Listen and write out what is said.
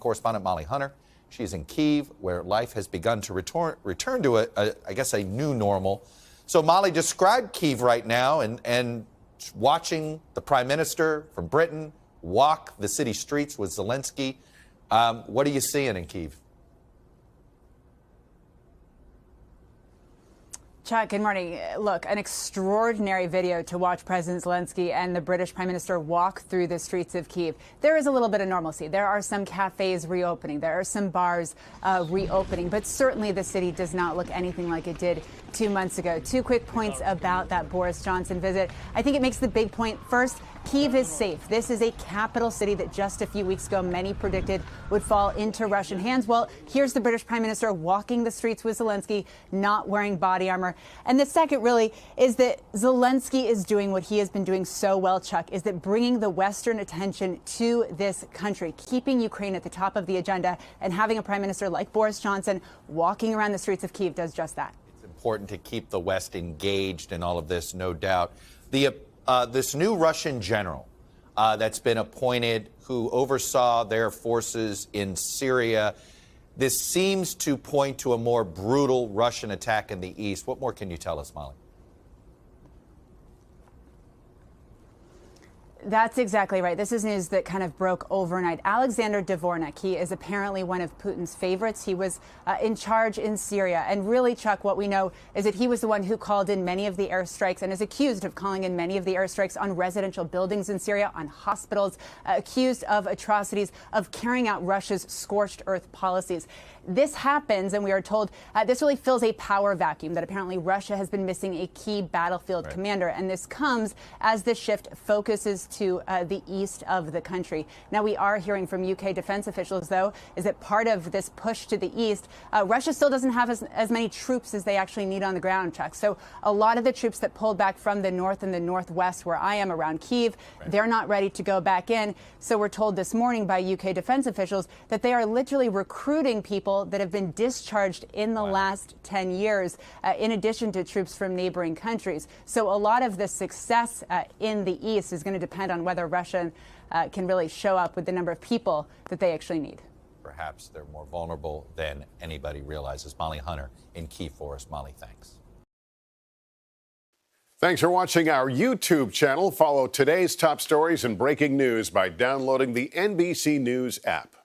Correspondent Molly Hunter. She's in Kyiv, where life has begun to return to a new normal. So Molly, describe Kyiv right now and watching the Prime Minister from Britain walk the city streets with Zelensky. What are you seeing in Kyiv? Chuck, good morning. Look, an extraordinary video to watch President Zelensky and the British Prime Minister walk through the streets of Kyiv. There is a little bit of normalcy. There are some cafes reopening. There are some bars reopening. But certainly the city does not look anything like it did 2 months ago. Two quick points about that Boris Johnson visit. I think it makes the big point. First, Kyiv is safe. This is a capital city that just a few weeks ago many predicted would fall into Russian hands. Well, here's the British Prime Minister walking the streets with Zelensky, not wearing body armor. And the second really is that Zelensky is doing what he has been doing so well, Chuck, is that bringing the Western attention to this country, keeping Ukraine at the top of the agenda, and having a prime minister like Boris Johnson walking around the streets of Kyiv does just that. It's important to keep the West engaged in all of this, no doubt. This new Russian general that's been appointed, who oversaw their forces in Syria, this seems to point to a more brutal Russian attack in the east. What more can you tell us, Molly? That's exactly right. This is news that kind of broke overnight. Alexander Dvornak, he is apparently one of Putin's favorites. He was in charge in Syria. And really, Chuck, what we know is that he was the one who called in many of the airstrikes and is accused of calling in many of the airstrikes on residential buildings in Syria, on hospitals, accused of atrocities, of carrying out Russia's scorched earth policies. This happens, and we are told this really fills a power vacuum that apparently Russia has been missing a key battlefield commander. And this comes as the shift focuses to the east of the country. Now, we are hearing from UK defense officials, though, is that part of this push to the east, Russia still doesn't have as many troops as they actually need on the ground, Chuck. So a lot of the troops that pulled back from the north and the northwest, where I am around Kyiv, they're not ready to go back in. So we're told this morning by UK defense officials that they are literally recruiting people that have been discharged in the last 10 years, in addition to troops from neighboring countries. So a lot of the success in the east is going to depend on whether Russia can really show up with the number of people that they actually need. Perhaps they're more vulnerable than anybody realizes. Molly Hunter in Kyiv for us. Molly, thanks. Thanks for watching our YouTube channel. Follow today's top stories and breaking news by downloading the NBC News app.